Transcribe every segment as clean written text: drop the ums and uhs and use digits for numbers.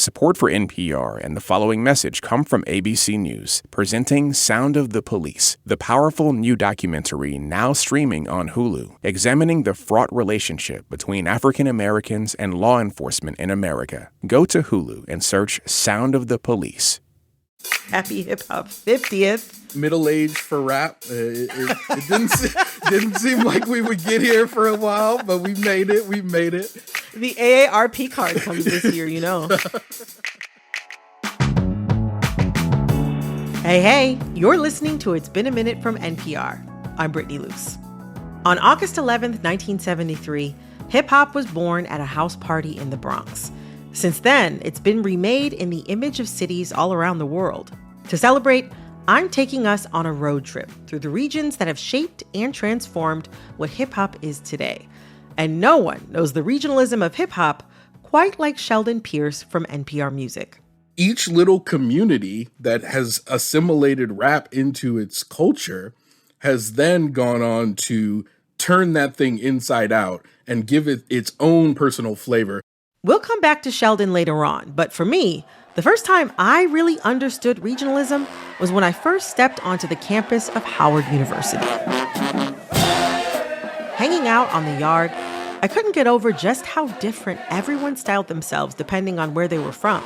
Support for NPR and the following message come from ABC News, presenting Sound of the Police, the powerful new documentary now streaming on Hulu, examining the fraught relationship between African Americans and law enforcement in America. Go to Hulu and search Sound of the Police. Happy Hip Hop 50th. Middle age for rap. It didn't seem like we would get here for a while, but we made it. We made it. The AARP card comes this year, you know. Hey, you're listening to It's Been a Minute from NPR. I'm Brittany Luse. On August 11th, 1973, hip-hop was born at a house party in the Bronx. Since then, it's been remade in the image of cities all around the world. To celebrate, I'm taking us on a road trip through the regions that have shaped and transformed what hip-hop is today. And no one knows the regionalism of hip-hop quite like Sheldon Pearce from NPR Music. Each little community that has assimilated rap into its culture has then gone on to turn that thing inside out and give it its own personal flavor. We'll come back to Sheldon later on, but for me, the first time I really understood regionalism was when I first stepped onto the campus of Howard University. Hanging out on the yard, I couldn't get over just how different everyone styled themselves depending on where they were from.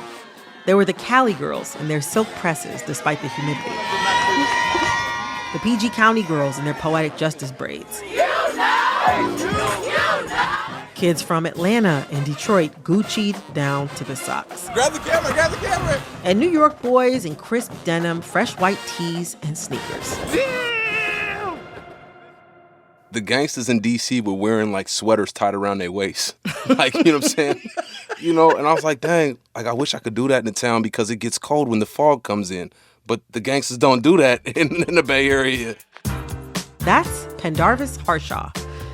There were the Cali girls in their silk presses despite the humidity. The PG County girls in their poetic justice braids. Kids from Atlanta and Detroit Gucci'd down to the socks. Grab the camera! And New York boys in crisp denim, fresh white tees, and sneakers. The gangsters in D.C. were wearing, like, sweaters tied around their waist. Like, you know what I'm saying? You know, and I was like, dang, like, I wish I could do that in the town because it gets cold when the fog comes in. But the gangsters don't do that in the Bay Area. That's Pendarvis Harshaw.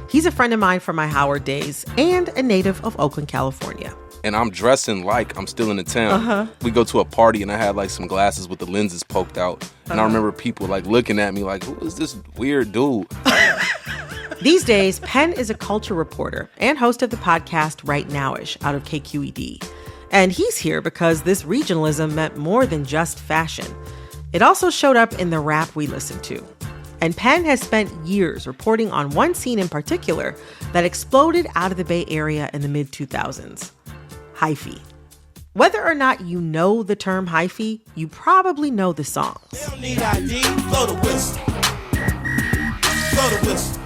He's a friend of mine from my Howard days and a native of Oakland, California. And I'm dressing like I'm still in the town. We go to a party and I had like some glasses with the lenses poked out. And I remember people like looking at me like, who is this weird dude? These days, Penn is a culture reporter and host of the podcast Right Nowish out of KQED. And he's here because this regionalism meant more than just fashion. It also showed up in the rap we listen to. And Penn has spent years reporting on one scene in particular that exploded out of the Bay Area in the mid-2000s, hyphy. Whether or not you know the term hyphy, you probably know the songs. They don't need ID, blow the whistle. Blow the whistle.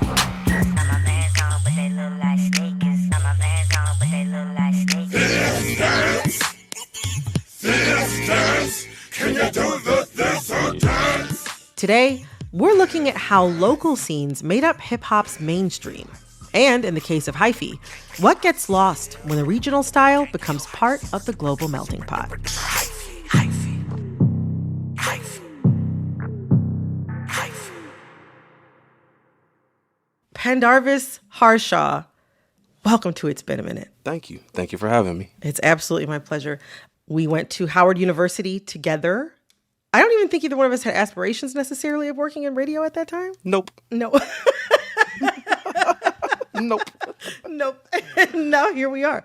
Sisters, can you do the thistle dance? Today, we're looking at how local scenes made up hip-hop's mainstream. And in the case of hyphy, what gets lost when the regional style becomes part of the global melting pot. Hyphy. Pendarvis Harshaw, welcome to It's Been a Minute. Thank you. Thank you for having me. It's absolutely my pleasure. We went to Howard University together. I don't even think either one of us had aspirations necessarily of working in radio at that time. Nope. No. Nope. Nope. Now here we are.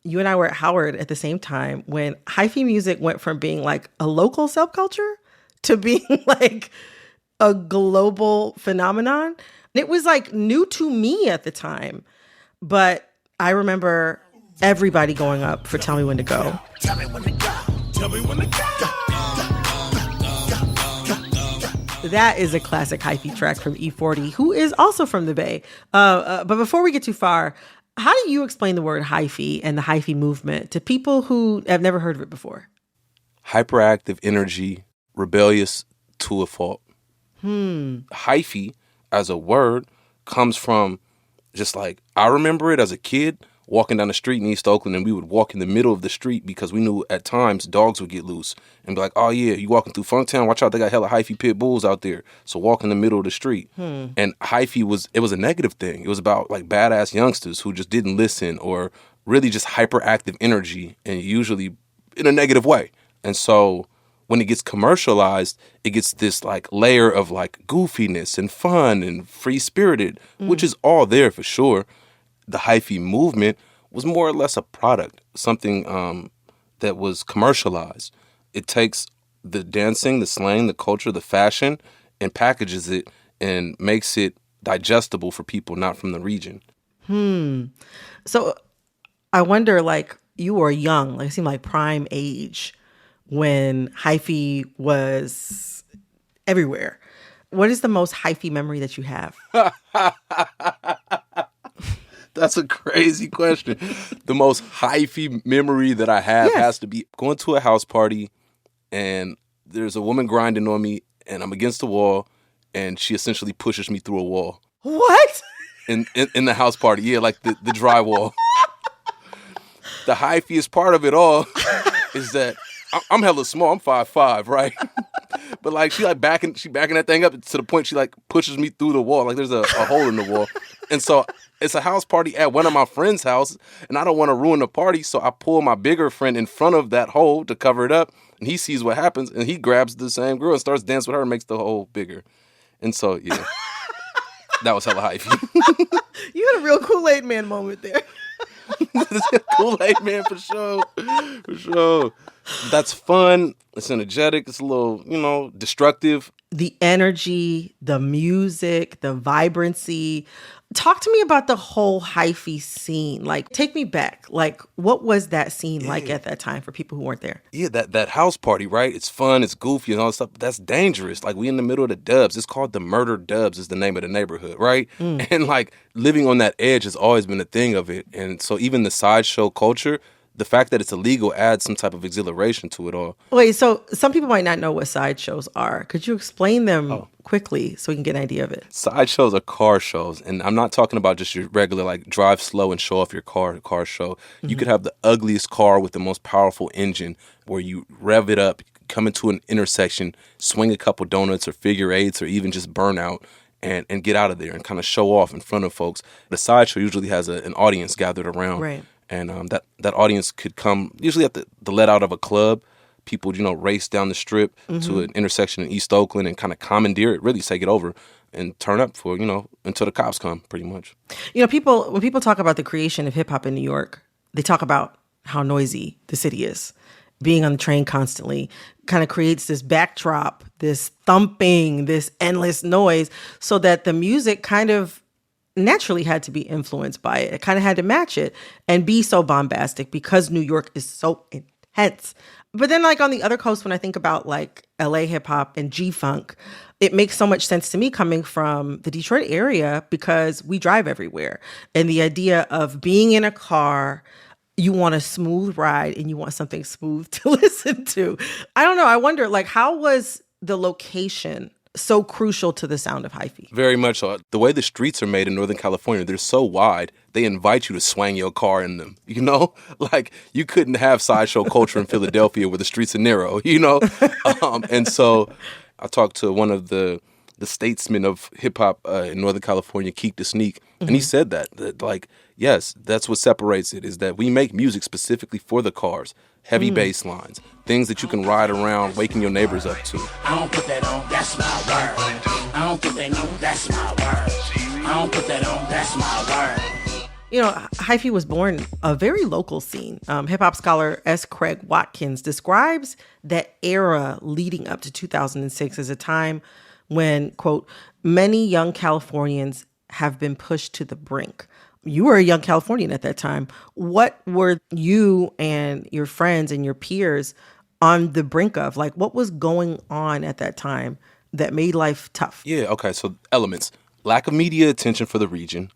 You and I were at Howard at the same time when hyphy music went from being like a local subculture to being like a global phenomenon. It was like new to me at the time, but I remember everybody going up for Tell Me When to Go. Tell me when to go. Tell me when to go. That is a classic hyphy track from E40, who is also from the Bay. But before we get too far, how do you explain the word hyphy and the hyphy movement to people who have never heard of it before? Hyperactive energy, rebellious to a fault. Hyphy, as a word, comes from just like, I remember it as a kid walking down the street in East Oakland, and we would walk in the middle of the street because we knew at times dogs would get loose and be like, oh yeah, you walking through Funktown, watch out, they got hella hyphy pit bulls out there. So walk in the middle of the street. And hyphy was a negative thing. It was about like badass youngsters who just didn't listen or really just hyperactive energy, and usually in a negative way. And so when it gets commercialized, it gets this like layer of like goofiness and fun and free-spirited, which is all there for sure. The hyphy movement was more or less a product, something that was commercialized. It takes the dancing, the slang, the culture, the fashion, and packages it and makes it digestible for people not from the region. So I wonder, like, you were young, like it seemed like prime age when hyphy was everywhere. What is the most hyphy memory that you have? That's a crazy question. The most hyphy memory that I have has to be going to a house party and there's a woman grinding on me and I'm against the wall and she essentially pushes me through a wall. What? In the house party. Yeah, like the drywall. The hyphiest part of it all is that I'm hella small. I'm 5'5", right? But like she backing that thing up to the point she like pushes me through the wall. Like there's a hole in the wall. And so it's a house party at one of my friends' house, and I don't want to ruin the party, so I pull my bigger friend in front of that hole to cover it up, and he sees what happens, and he grabs the same girl and starts dancing with her and makes the hole bigger. And so, yeah, that was hella hyphy. You had a real Kool-Aid Man moment there. Kool-Aid Man for sure. For sure. That's fun. It's energetic. It's a little, destructive. The energy, the music, the vibrancy. Talk to me about the whole hyphy scene. Like, take me back. Like, what was that scene like at that time for people who weren't there? Yeah, that house party, right? It's fun, it's goofy and all that stuff, but that's dangerous. Like, we in the middle of the Dubs. It's called the Murder Dubs is the name of the neighborhood, right? And, like, living on that edge has always been a thing of it. And so even the sideshow culture, the fact that it's illegal adds some type of exhilaration to it all. Wait, so some people might not know what sideshows are. Could you explain them quickly so we can get an idea of it? Sideshows are car shows, and I'm not talking about just your regular, like, drive slow and show off your car show. You could have the ugliest car with the most powerful engine where you rev it up, come into an intersection, swing a couple donuts or figure eights or even just burn out and get out of there and kind of show off in front of folks. The sideshow usually has an audience gathered around. Right. And that audience could come usually at the let out of a club. People, race down the strip to an intersection in East Oakland and kind of commandeer it, really take it over and turn up for, until the cops come, pretty much. When people talk about the creation of hip hop in New York, they talk about how noisy the city is. Being on the train constantly kind of creates this backdrop, this thumping, this endless noise, so that the music kind of naturally had to be influenced by it. It kind of had to match it and be so bombastic because New York is so intense. But then, like, on the other coast, when I think about like LA hip hop and G-Funk, it makes so much sense to me coming from the Detroit area because we drive everywhere. And the idea of being in a car, you want a smooth ride and you want something smooth to listen to. I don't know. I wonder, like, how was the location so crucial to the sound of hyphy? Very much so. The way the streets are made in Northern California, they're so wide, they invite you to swang your car in them, Like, you couldn't have sideshow culture in Philadelphia where the streets are narrow, And so I talked to one of the statesmen of hip-hop in Northern California, Keek the Sneak, and he said that, like, yes, that's what separates it, is that we make music specifically for the cars. Heavy bass lines, things that you can ride around, waking your neighbors up to. I don't put that on, that's my word. I don't put that on, that's my word. I don't put that on, that's my word. Hyphy was born a very local scene. Hip-hop scholar S. Craig Watkins describes that era leading up to 2006 as a time when, quote, many young Californians have been pushed to the brink. You were a young Californian at that time. What were you and your friends and your peers on the brink of? Like, what was going on at that time that made life tough? Yeah, okay, so elements. Lack of media attention for the region.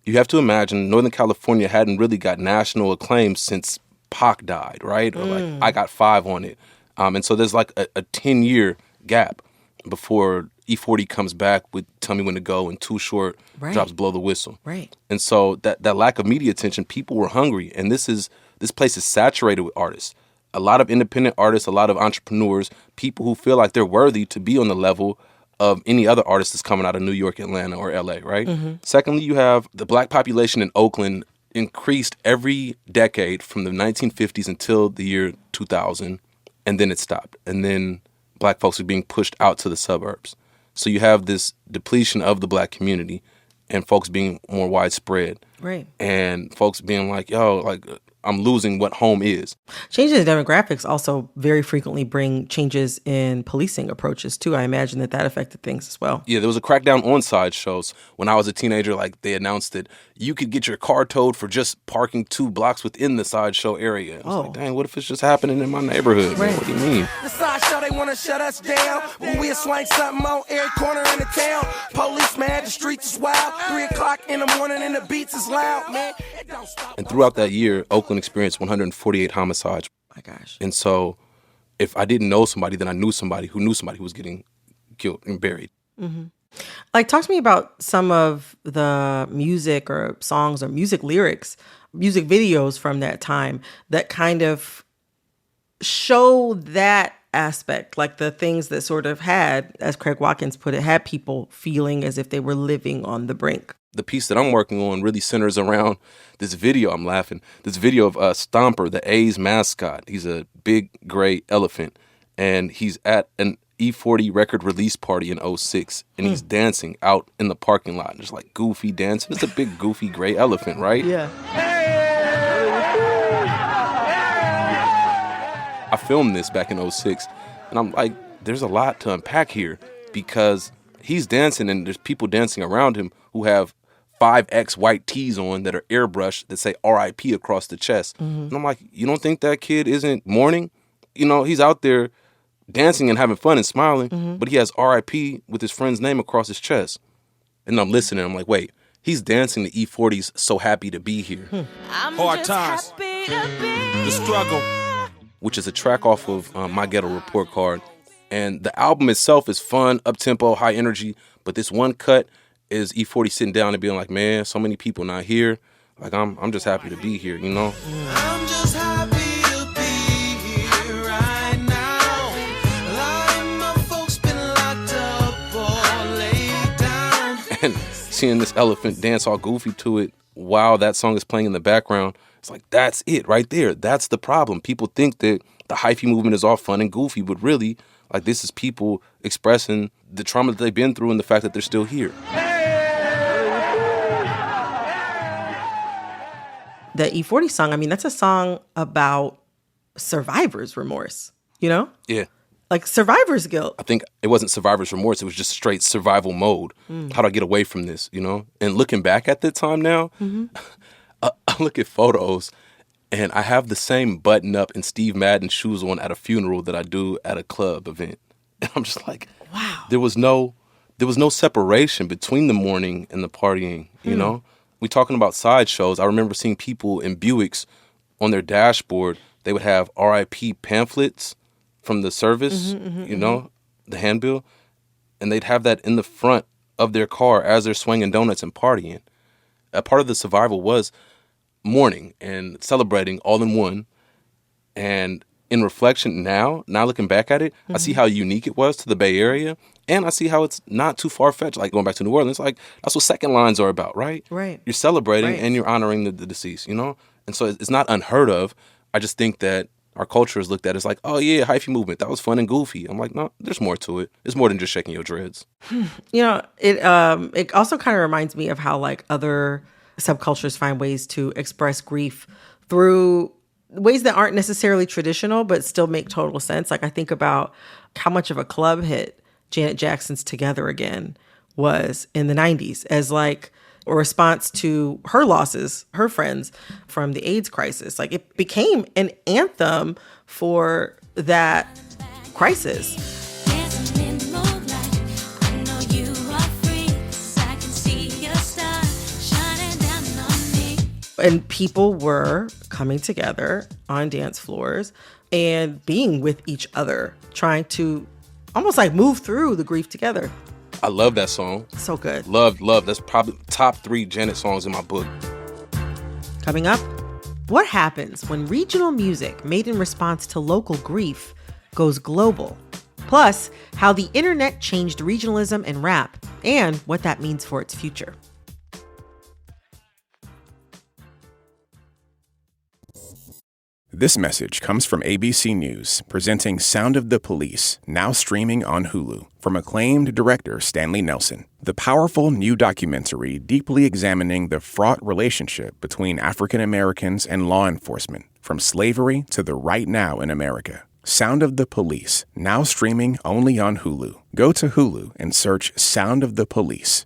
You have to imagine Northern California hadn't really got national acclaim since Pac died, right? Or like I Got 5 on it. And so there's like a 10-year gap before E40 comes back with Tell Me When to Go and Too Short drops Blow the Whistle. Right. And so that lack of media attention, people were hungry. And this place is saturated with artists. A lot of independent artists, a lot of entrepreneurs, people who feel like they're worthy to be on the level of any other artist that's coming out of New York, Atlanta, or LA, right? Secondly, you have the black population in Oakland increased every decade from the 1950s until the year 2000, and then it stopped. And then black folks are being pushed out to the suburbs. So you have this depletion of the black community and folks being more widespread. Right. And folks being like, yo, like, I'm losing what home is. Changes in demographics also very frequently bring changes in policing approaches, too. I imagine that affected things as well. Yeah, there was a crackdown on sideshows. When I was a teenager, like, they announced that you could get your car towed for just parking 2 blocks within the sideshow area. I was like, dang, what if it's just happening in my neighborhood? Right. What do you mean? The sideshow, they want to shut us down. When we'll swing something on every corner in the town. Police, man, the streets is wild. 3 o'clock in the morning and the beats is loud, man. It don't stop. And throughout that year, Oakland experienced 148 homicides. My gosh. And so if I didn't know somebody, then I knew somebody who was getting killed and buried. Mm-hmm. Like, talk to me about some of the music or songs or music lyrics, music videos from that time that kind of show that aspect, like the things that sort of had, as Craig Watkins put it, had people feeling as if they were living on the brink. The piece that I'm working on really centers around this video. I'm laughing. This video of Stomper, the A's mascot. He's a big gray elephant, and he's at an E40 record release party in 2006, and he's dancing out in the parking lot, just like goofy dancing. It's a big goofy gray elephant, right? Yeah. I filmed this back in 2006, and I'm like, there's a lot to unpack here, because he's dancing and there's people dancing around him who have 5X white tees on that are airbrushed that say RIP across the chest. And I'm like, you don't think that kid isn't mourning? You know, he's out there dancing and having fun and smiling, but he has RIP with his friend's name across his chest. And I'm listening, I'm like, wait, he's dancing to E40's So Happy to Be Here. Hard times. The struggle. Which is a track off of My Ghetto Report Card. And the album itself is fun, up-tempo, high energy, but this one cut is E40 sitting down and being like, man, so many people not here. Like, I'm just happy to be here, you know? I'm just happy to be here right now. Like my folks been locked up or laid down. And seeing this elephant dance all goofy to it while that song is playing in the background, it's like, that's it right there. That's the problem. People think that the hyphy movement is all fun and goofy, but really, like, this is people expressing the trauma that they've been through and the fact that they're still here. The E40 song, I mean, that's a song about survivor's remorse, you know? Yeah. Like survivor's guilt. I think it wasn't survivor's remorse. It was just straight survival mode. How do I get away from this, you know? And looking back at that time now, I look at photos and I have the same button up and Steve Madden shoes on at a funeral that I do at a club event. And I'm just like, wow. There was no separation between the mourning and the partying, you know? We talking about sideshows. I remember seeing people in Buicks on their dashboard. They would have RIP pamphlets from the service, you know, the handbill, and they'd have that in the front of their car as they're swinging donuts and partying. A part of the survival was mourning and celebrating all in one. And in reflection now looking back at it, I see how unique it was to the Bay Area, and I see how it's not too far-fetched. Like going back to New Orleans, like that's what second lines are about, right? Right. You're celebrating Right. and you're honoring the deceased, you know? And so it's not unheard of. I just think that our culture is looked at as like, oh yeah, hyphy movement, that was fun and goofy. I'm like, no, there's more to it. It's more than just shaking your dreads. You know, it also kind of reminds me of how like other subcultures find ways to express grief through ways that aren't necessarily traditional, but still make total sense. Like I think about how much of a club hit Janet Jackson's Together Again was in the 90s as like a response to her losses, her friends from the AIDS crisis. Like it became an anthem for that crisis. And people were coming together on dance floors and being with each other, trying to almost like move through the grief together. I love that song. So good. Love. That's probably top 3 Janet songs in my book. Coming up, what happens when regional music made in response to local grief goes global? Plus, how the internet changed regionalism and rap and what that means for its future. This message comes from ABC News, presenting Sound of the Police, now streaming on Hulu, from acclaimed director Stanley Nelson. The powerful new documentary deeply examining the fraught relationship between African Americans and law enforcement, from slavery to the right now in America. Sound of the Police, now streaming only on Hulu. Go to Hulu and search Sound of the Police.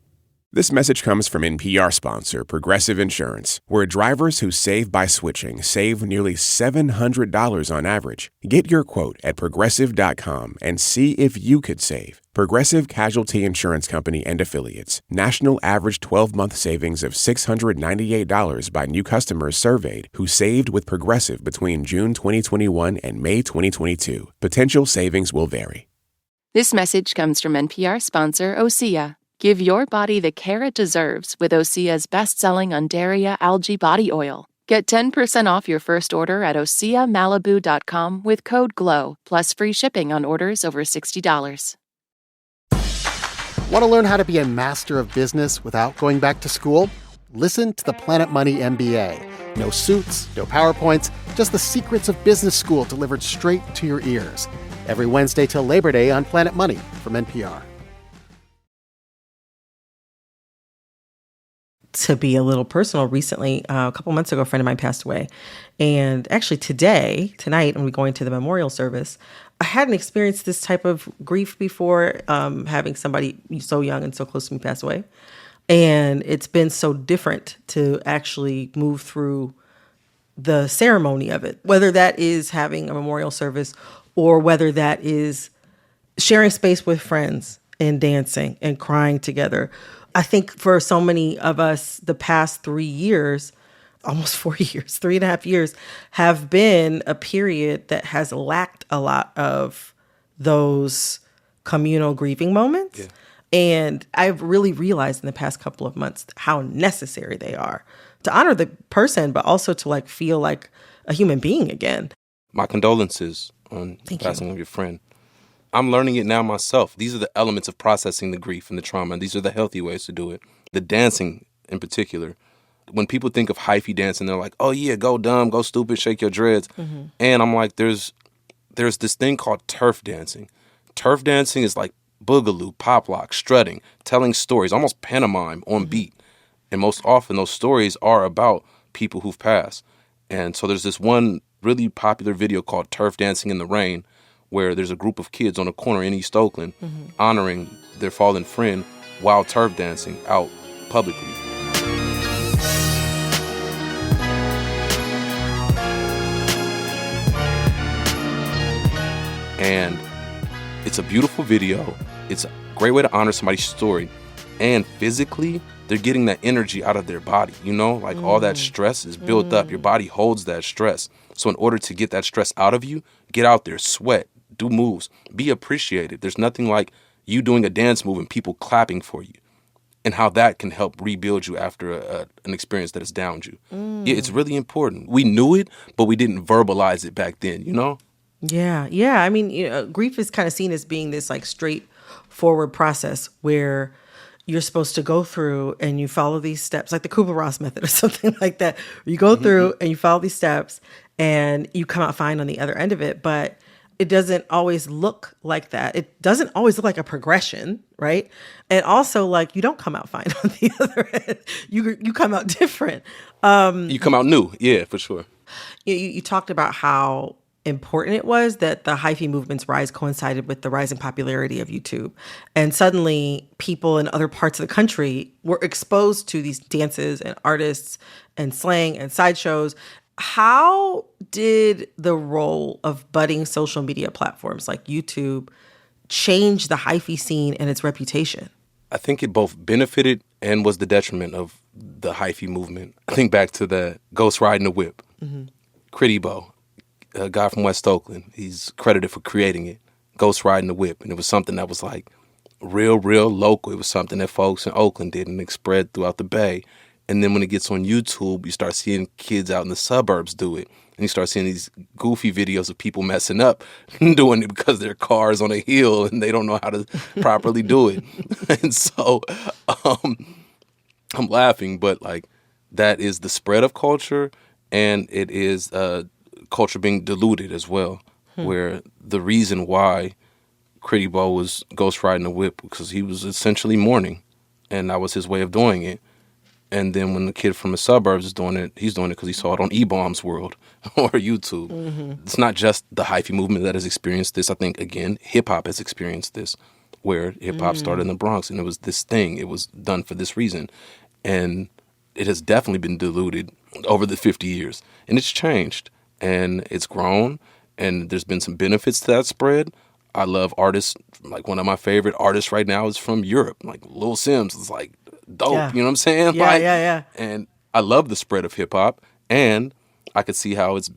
This message comes from NPR sponsor Progressive Insurance, where drivers who save by switching save nearly $700 on average. Get your quote at Progressive.com and see if you could save. Progressive Casualty Insurance Company and Affiliates. National average 12-month savings of $698 by new customers surveyed who saved with Progressive between June 2021 and May 2022. Potential savings will vary. This message comes from NPR sponsor Osea. Give your body the care it deserves with Osea's best-selling Undaria Algae Body Oil. Get 10% off your first order at OseaMalibu.com with code GLOW, plus free shipping on orders over $60. Want to learn how to be a master of business without going back to school? Listen to the Planet Money MBA. No suits, no PowerPoints, just the secrets of business school delivered straight to your ears. Every Wednesday till Labor Day on Planet Money from NPR. To be a little personal, recently, a couple months ago, a friend of mine passed away. And actually tonight, when we're going to the memorial service, I hadn't experienced this type of grief before, having somebody so young and so close to me pass away. And it's been so different to actually move through the ceremony of it, whether that is having a memorial service or whether that is sharing space with friends and dancing and crying together. I think for so many of us, the past 3 years, almost 4 years, 3.5 years, have been a period that has lacked a lot of those communal grieving moments. Yeah. And I've really realized in the past couple of months how necessary they are to honor the person, but also to feel like a human being again. My condolences on passing of your friend. I'm learning it now myself. These are the elements of processing the grief and the trauma, and these are the healthy ways to do it. The dancing in particular. When people think of hyphy dancing, they're like, oh yeah, go dumb, go stupid, shake your dreads. Mm-hmm. And I'm like, there's this thing called turf dancing. Turf dancing is like boogaloo, pop lock, strutting, telling stories, almost pantomime on beat. And most often those stories are about people who've passed. And so there's this one really popular video called Turf Dancing in the Rain, where there's a group of kids on a corner in East Oakland honoring their fallen friend while turf dancing out publicly. And it's a beautiful video. It's a great way to honor somebody's story. And physically, they're getting that energy out of their body, all that stress is built up. Your body holds that stress. So in order to get that stress out of you, get out there, sweat, do moves, be appreciated. There's nothing like you doing a dance move and people clapping for you, and how that can help rebuild you after an experience that has downed you. Yeah, it's really important. We knew it, but we didn't verbalize it back then, Yeah. I mean, grief is kind of seen as being this straightforward process where you're supposed to go through and you follow these steps, like the Kubler-Ross method or something like that. You go through and you follow these steps and you come out fine on the other end of it. But it doesn't always look like that. It doesn't always look like a progression, right? And also, you don't come out fine on the other end. You come out different. You come out new, yeah, for sure. You talked about how important it was that the hyphy movement's rise coincided with the rising popularity of YouTube. And suddenly, people in other parts of the country were exposed to these dances and artists and slang and sideshows. How did the role of budding social media platforms like YouTube change the hyphy scene and its reputation? I think it both benefited and was the detriment of the hyphy movement. I think back to the Ghost Riding the Whip. Critty Bo, a guy from West Oakland, he's credited for creating it, Ghost Riding the Whip. And it was something that was real local. It was something that folks in Oakland did, and it spread throughout the Bay. And then when it gets on YouTube, you start seeing kids out in the suburbs do it. And you start seeing these goofy videos of people messing up, doing it because their car is on a hill and they don't know how to properly do it. And so I'm laughing, but that is the spread of culture, and it is culture being diluted as well, where the reason why Critty Bo was ghost riding the whip because he was essentially mourning, and that was his way of doing it. And then when the kid from the suburbs is doing it, he's doing it because he saw it on E-Bomb's World or YouTube. It's not just the hyphy movement that has experienced this. I think, again, hip-hop has experienced this, where hip-hop started in the Bronx, and it was this thing. It was done for this reason. And it has definitely been diluted over the 50 years. And it's changed, and it's grown, and there's been some benefits to that spread. I love artists. Like, one of my favorite artists right now is from Europe. Like, Lil Sims is, like, dope. Yeah. You know what I'm saying? Yeah, like, yeah. And I love the spread of hip-hop, and I could see how it's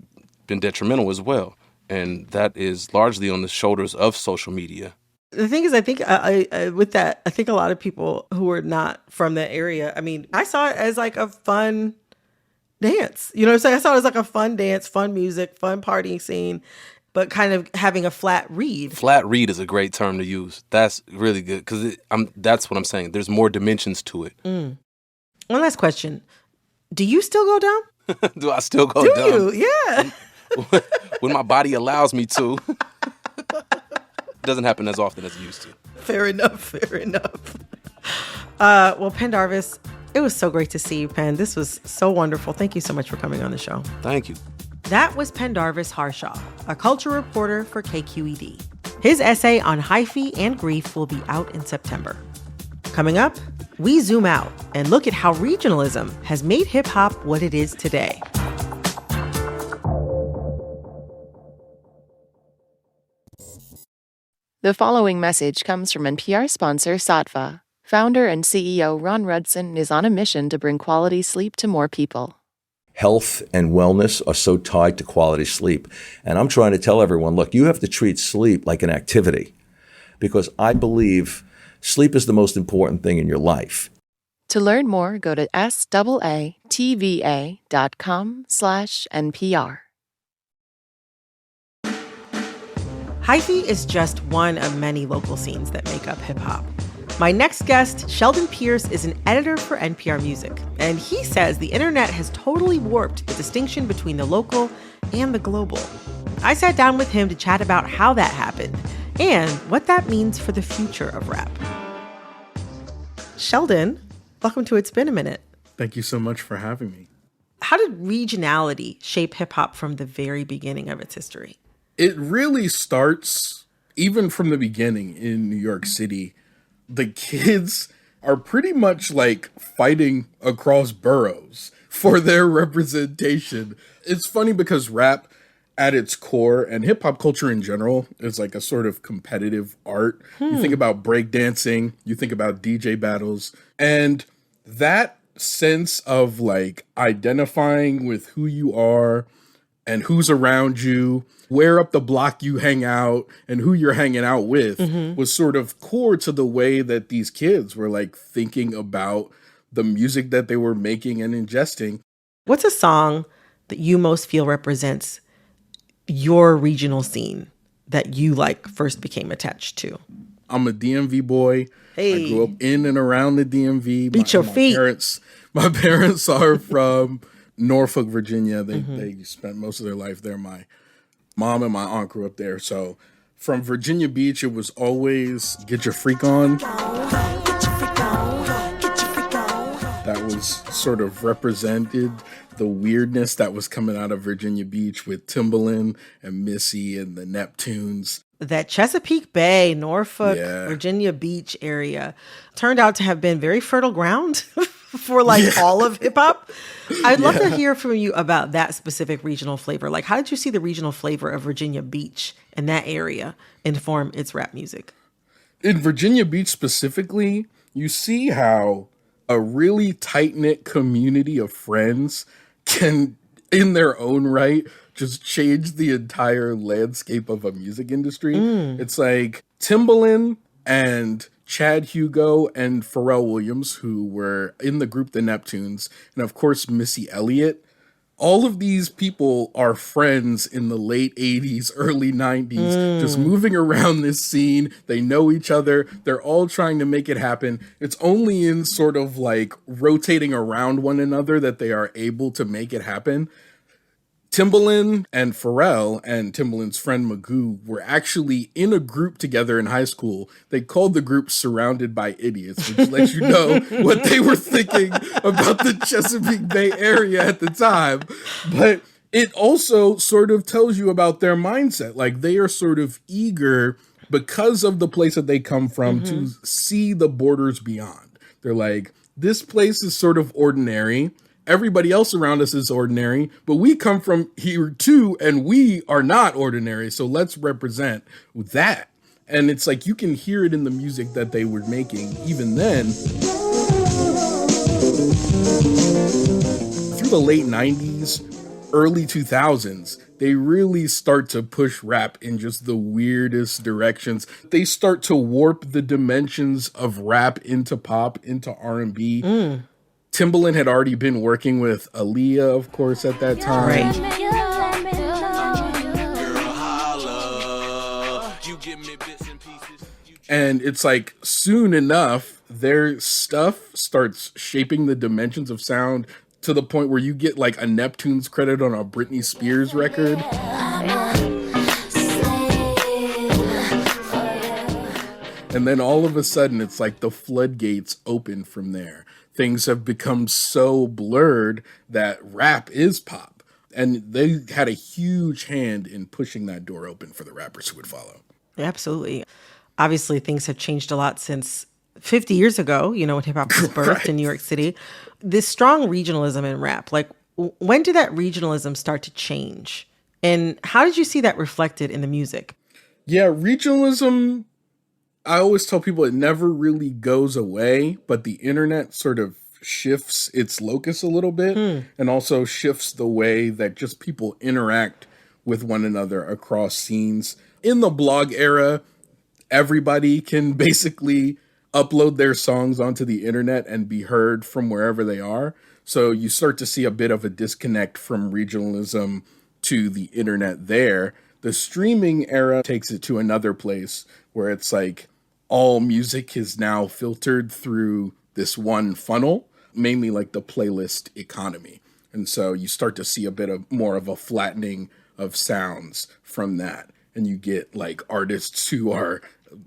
been detrimental as well. And that is largely on the shoulders of social media. The thing is, I think with that, I think a lot of people who are not from the area, I mean, I saw it as like a fun dance. You know what I'm saying? I saw it as like a fun dance, fun music, fun partying scene, but kind of having a flat read. Flat read is a great term to use. That's really good because that's what I'm saying. There's more dimensions to it. One last question. Do you still go down? Do I still go Do down? you? Yeah. When my body allows me to. Doesn't happen as often as it used to. Fair enough. Well, Pendarvis, it was so great to see you, Pen. This was so wonderful. Thank you so much for coming on the show. Thank you. That was Pendarvis Harshaw, a culture reporter for KQED. His essay on hyphy and grief will be out in September. Coming up, we zoom out and look at how regionalism has made hip-hop what it is today. The following message comes from NPR sponsor Sattva. Founder and CEO Ron Rudson is on a mission to bring quality sleep to more people. Health and wellness are so tied to quality sleep. And I'm trying to tell everyone, look, you have to treat sleep like an activity because I believe sleep is the most important thing in your life. To learn more, go to SAATVA.com/NPR. Hyphy is just one of many local scenes that make up hip-hop. My next guest, Sheldon Pearce, is an editor for NPR Music, and he says the internet has totally warped the distinction between the local and the global. I sat down with him to chat about how that happened and what that means for the future of rap. Sheldon, welcome to It's Been a Minute. Thank you so much for having me. How did regionality shape hip-hop from the very beginning of its history? It really starts even from the beginning in New York City. The kids are pretty much like fighting across boroughs for their representation. It's funny because rap at its core and hip hop culture in general is like a sort of competitive art. You think about breakdancing, you think about DJ battles, and that sense of like identifying with who you are and who's around you, where up the block you hang out, and who you're hanging out with was sort of core to the way that these kids were like thinking about the music that they were making and ingesting. What's a song that you most feel represents your regional scene that you like first became attached to? I'm a DMV boy. Hey. I grew up in and around the DMV. Beat your feet. My parents are from Norfolk, Virginia. They spent most of their life there. My mom and my aunt grew up there. So from Virginia Beach, it was always get your freak on. That was sort of represented the weirdness that was coming out of Virginia Beach with Timbaland and Missy and the Neptunes. That Chesapeake Bay, Norfolk, Yeah. Virginia Beach area turned out to have been very fertile ground for like all of hip hop. I'd love to hear from you about that specific regional flavor. Like, how did you see the regional flavor of Virginia Beach and that area inform its rap music? In Virginia Beach specifically, you see how a really tight-knit community of friends can, in their own right, just change the entire landscape of a music industry. It's like Timbaland and Chad Hugo and Pharrell Williams, who were in the group The Neptunes, and of course Missy Elliott. All of these people are friends in the late 80s, early 90s, just moving around this scene. They know each other. They're all trying to make it happen. It's only in sort of like rotating around one another that they are able to make it happen. Timbaland and Pharrell and Timbaland's friend Magoo were actually in a group together in high school. They called the group Surrounded by Idiots, which lets you know what they were thinking about the Chesapeake Bay area at the time. But it also sort of tells you about their mindset. Like, they are sort of eager, because of the place that they come from, to see the borders beyond. They're like, this place is sort of ordinary. Everybody else around us is ordinary, but we come from here too, and we are not ordinary. So let's represent that. And it's like, you can hear it in the music that they were making even then. Through the late 90s, early 2000s, they really start to push rap in just the weirdest directions. They start to warp the dimensions of rap into pop, into R&B. Timbaland had already been working with Aaliyah, of course, at that time. Right. And it's like, soon enough, their stuff starts shaping the dimensions of sound to the point where you get like a Neptune's credit on a Britney Spears record. And then all of a sudden, it's like the floodgates open from there. Things have become so blurred that rap is pop. And they had a huge hand in pushing that door open for the rappers who would follow. Absolutely. Obviously, things have changed a lot since 50 years ago, you know, when hip hop was birthed in New York City. This strong regionalism in rap, like, when did that regionalism start to change? And how did you see that reflected in the music? Yeah, regionalism, I always tell people it never really goes away, but the internet sort of shifts its locus a little bit and also shifts the way that just people interact with one another across scenes. In the blog era, everybody can basically upload their songs onto the internet and be heard from wherever they are. So you start to see a bit of a disconnect from regionalism to the internet there. The streaming era takes it to another place where it's like all music is now filtered through this one funnel, mainly like the playlist economy. And so you start to see a bit of more of a flattening of sounds from that. And you get like artists who are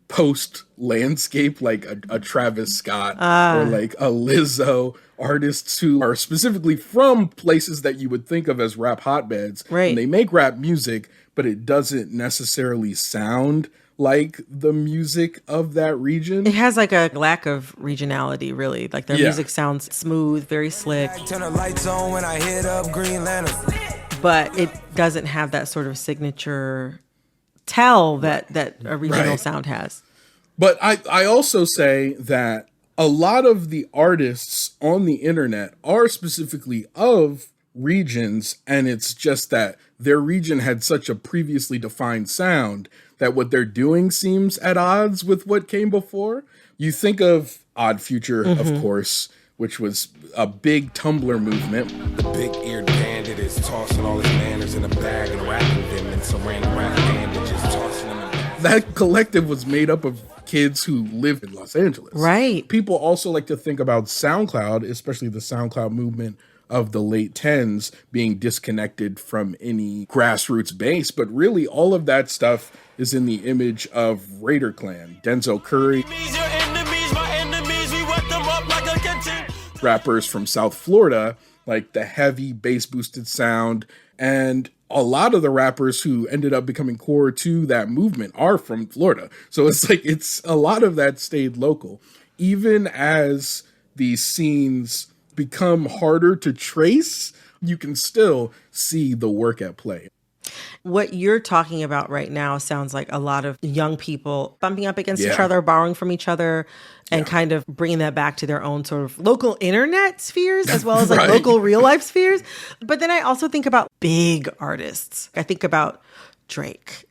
post landscape, like a Travis Scott or like a Lizzo, artists who are specifically from places that you would think of as rap hotbeds. Right. And they make rap music, but it doesn't necessarily sound like the music of that region. It has like a lack of regionality, really. Like their music sounds smooth, very slick. Turn the lights on when I hit up Green Lantern. But it doesn't have that sort of signature tell that a regional sound has. But I also say that a lot of the artists on the internet are specifically of regions, and it's just that their region had such a previously defined sound that what they're doing seems at odds with what came before. You think of Odd Future, of course, which was a big Tumblr movement. The big-eared bandit is tossing all his manners in a bag and rapping them in some random rap band that just tossing them in. That collective was made up of kids who live in Los Angeles. Right. People also like to think about SoundCloud, especially the SoundCloud movement of the late 10s, being disconnected from any grassroots base. But really, all of that stuff is in the image of Raider Clan, Denzel Curry. Rappers from South Florida, like the heavy bass boosted sound. And a lot of the rappers who ended up becoming core to that movement are from Florida. So it's like, it's a lot of that stayed local. Even as these scenes become harder to trace, you can still see the work at play. What you're talking about right now sounds like a lot of young people bumping up against each other, borrowing from each other, and kind of bringing that back to their own sort of local internet spheres as well as like local real life spheres. But then I also think about big artists. I think about Drake.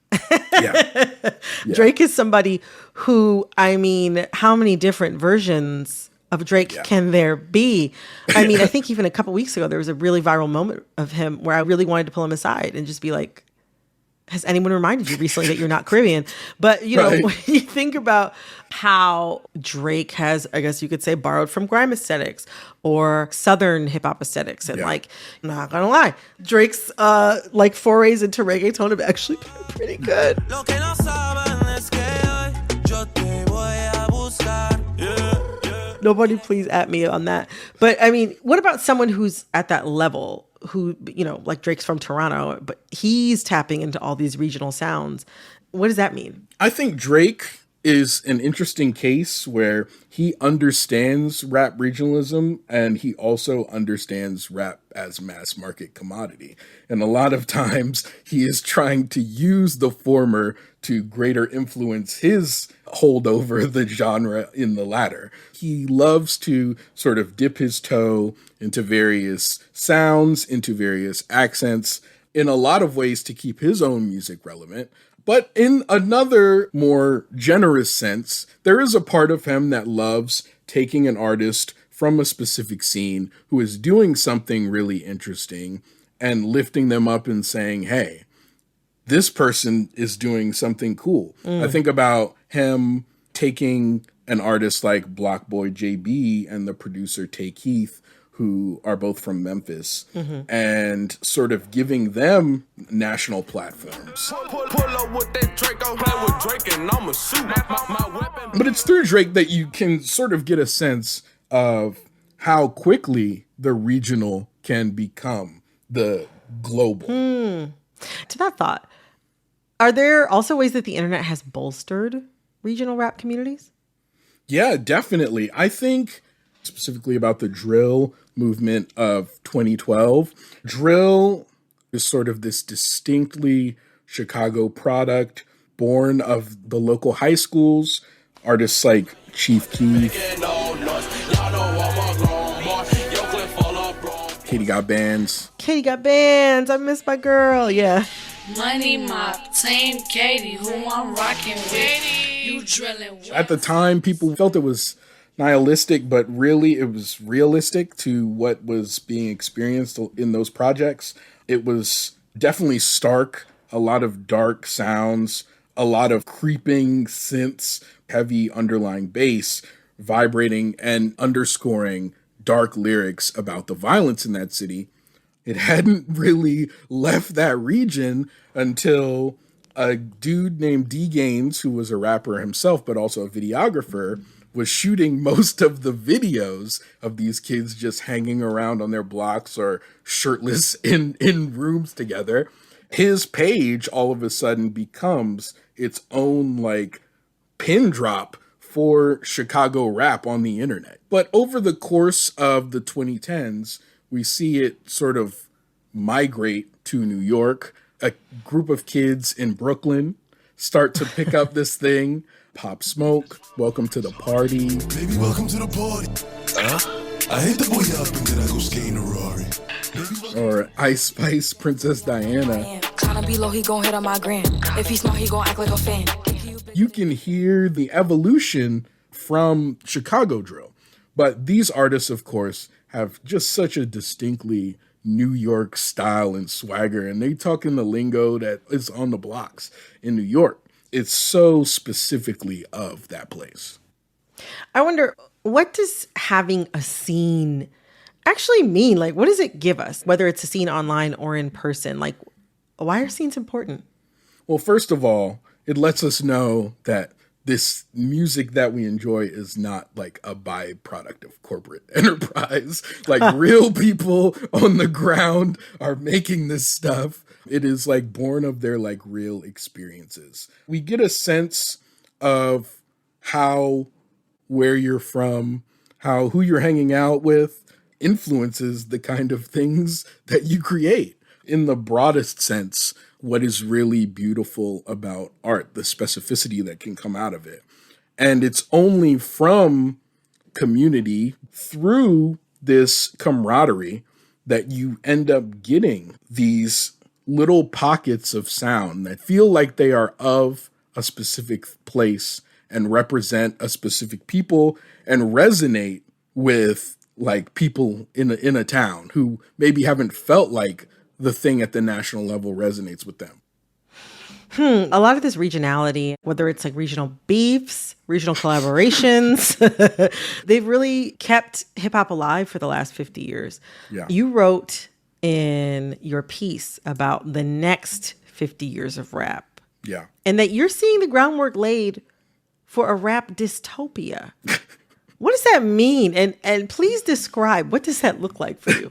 Drake is somebody who, I mean, how many different versions of Drake can there be? I mean, I think even a couple weeks ago, there was a really viral moment of him where I really wanted to pull him aside and just be like, has anyone reminded you recently that you're not Caribbean? But, you know, Right. when you think about how Drake has, I guess you could say, borrowed from grime aesthetics or Southern hip hop aesthetics. And like, I'm not gonna lie, Drake's like forays into reggaeton have actually been pretty good. Nobody please at me on that. But I mean, what about someone who's at that level, who, you know, like Drake's from Toronto, but he's tapping into all these regional sounds? What does that mean? I think Drake is an interesting case where he understands rap regionalism and he also understands rap as mass market commodity. And a lot of times he is trying to use the former to greater influence his hold over the genre in the latter. He loves to sort of dip his toe into various sounds, into various accents, in a lot of ways to keep his own music relevant. But in another more generous sense, there is a part of him that loves taking an artist from a specific scene who is doing something really interesting and lifting them up and saying, hey, this person is doing something cool. I think about him taking an artist like Block Boy JB and the producer Tay Keith, who are both from Memphis, and sort of giving them national platforms. But it's through Drake that you can sort of get a sense of how quickly the regional can become the global. To that thought, are there also ways that the internet has bolstered regional rap communities? Yeah, definitely. I think specifically about the drill movement of 2012. Drill is sort of this distinctly Chicago product born of the local high schools, artists like Chief Keef, Katie Got Bands. Katie Got Bands. I miss my girl. Yeah. Money Mob, Team Katie, who I'm rocking with. You drilling. At the time, people felt it was nihilistic, but really it was realistic to what was being experienced in those projects. It was definitely stark, a lot of dark sounds, a lot of creeping synths, heavy underlying bass, vibrating and underscoring dark lyrics about the violence in that city. It hadn't really left that region until a dude named D Gaines, who was a rapper himself, but also a videographer, was shooting most of the videos of these kids just hanging around on their blocks or shirtless in rooms together. His page all of a sudden becomes its own like pin drop for Chicago rap on the internet. But over the course of the 2010s, we see it sort of migrate to New York. A group of kids in Brooklyn start to pick up this thing. Pop Smoke, Welcome to the Party. Baby, welcome to the party. I hit the boy up and then I go skating a Rari. Or Ice Spice, Princess Diana. Tryna be low, he gon' hit on my gram. If he smart, he gon' act like a fan. You can hear the evolution from Chicago drill. But these artists, of course, have just such a distinctly New York style and swagger, and they talk in the lingo that is on the blocks in New York. It's so specifically of that place. I wonder, what does having a scene actually mean? Like, what does it give us, whether it's a scene online or in person? Like, why are scenes important? Well, first of all, it lets us know that this music that we enjoy is not like a byproduct of corporate enterprise. Like real people on the ground are making this stuff. It is like born of their like real experiences. We get a sense of how, where you're from, how who you're hanging out with influences the kind of things that you create. In the broadest sense, what is really beautiful about art, the specificity that can come out of it. And it's only from community through this camaraderie that you end up getting these little pockets of sound that feel like they are of a specific place and represent a specific people and resonate with like people in a town who maybe haven't felt like the thing at the national level resonates with them. A lot of this regionality, whether it's like regional beefs, regional collaborations, they've really kept hip hop alive for the last 50 years. Yeah. You wrote in your piece about the next 50 years of rap. Yeah. And that you're seeing the groundwork laid for a rap dystopia. What does that mean? And please describe, what does that look like for you?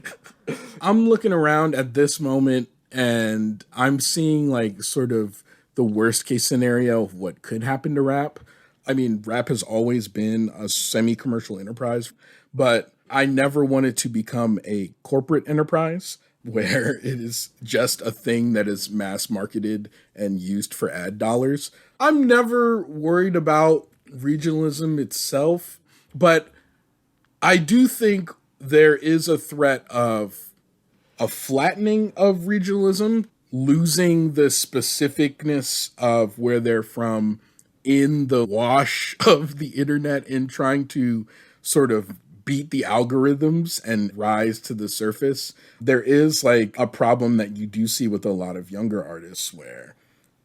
I'm looking around at this moment and I'm seeing like sort of the worst case scenario of what could happen to rap. I mean, rap has always been a semi-commercial enterprise, but I never wanted to become a corporate enterprise where it is just a thing that is mass marketed and used for ad dollars. I'm never worried about regionalism itself, but I do think there is a threat of a flattening of regionalism, losing the specificness of where they're from in the wash of the internet and trying to sort of beat the algorithms and rise to the surface. There is like a problem that you do see with a lot of younger artists where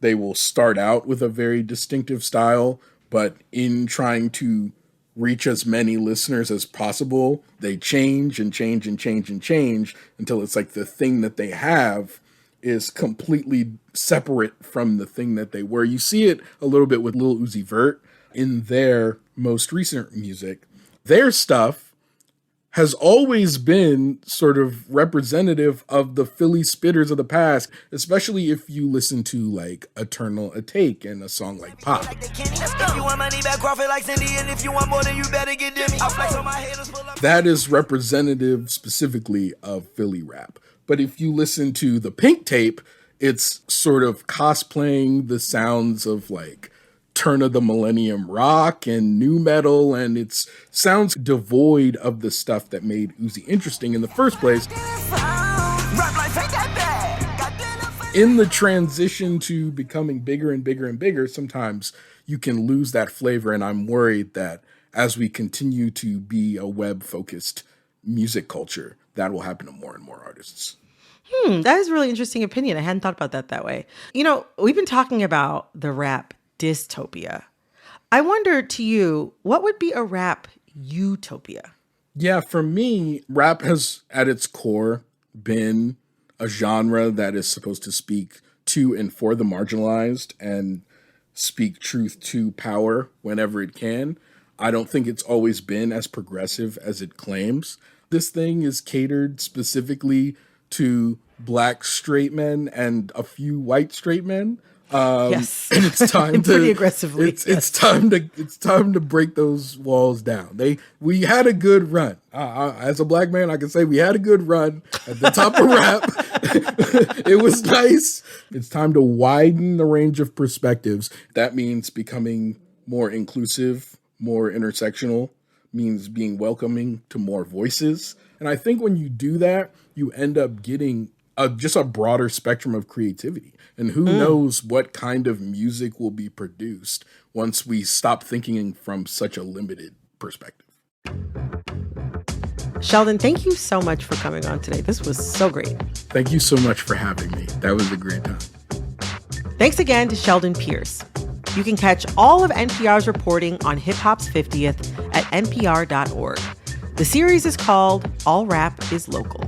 they will start out with a very distinctive style, but in trying to reach as many listeners as possible, they change and change and change and change until it's like the thing that they have is completely separate from the thing that they were. You see it a little bit with Lil Uzi Vert in their most recent music. Their stuff has always been sort of representative of the Philly spitters of the past, especially if you listen to like Eternal Atake and a song like Pop. That is representative specifically of Philly rap. But if you listen to the Pink Tape, it's sort of cosplaying the sounds of like turn of the millennium rock and new metal, and it sounds devoid of the stuff that made Uzi interesting in the first place. In the transition to becoming bigger and bigger and bigger, sometimes you can lose that flavor, and I'm worried that as we continue to be a web-focused music culture, that will happen to more and more artists. That is a really interesting opinion. I hadn't thought about that way. You know, we've been talking about the rap dystopia. I wonder to you, what would be a rap utopia? Yeah, for me, rap has at its core been a genre that is supposed to speak to and for the marginalized and speak truth to power whenever it can. I don't think it's always been as progressive as it claims. This thing is catered specifically to Black straight men and a few white straight men. Yes, and it's time to pretty aggressively. It's time to break those walls down. We had a good run. As a Black man, I can say we had a good run at the top of rap. It was nice. It's time to widen the range of perspectives. That means becoming more inclusive, more intersectional, means being welcoming to more voices. And I think when you do that, you end up getting just a broader spectrum of creativity. And who knows what kind of music will be produced once we stop thinking from such a limited perspective. Sheldon, thank you so much for coming on today. This was so great. Thank you so much for having me. That was a great time. Thanks again to Sheldon Pearce. You can catch all of NPR's reporting on hip hop's 50th at npr.org. The series is called All Rap is Local.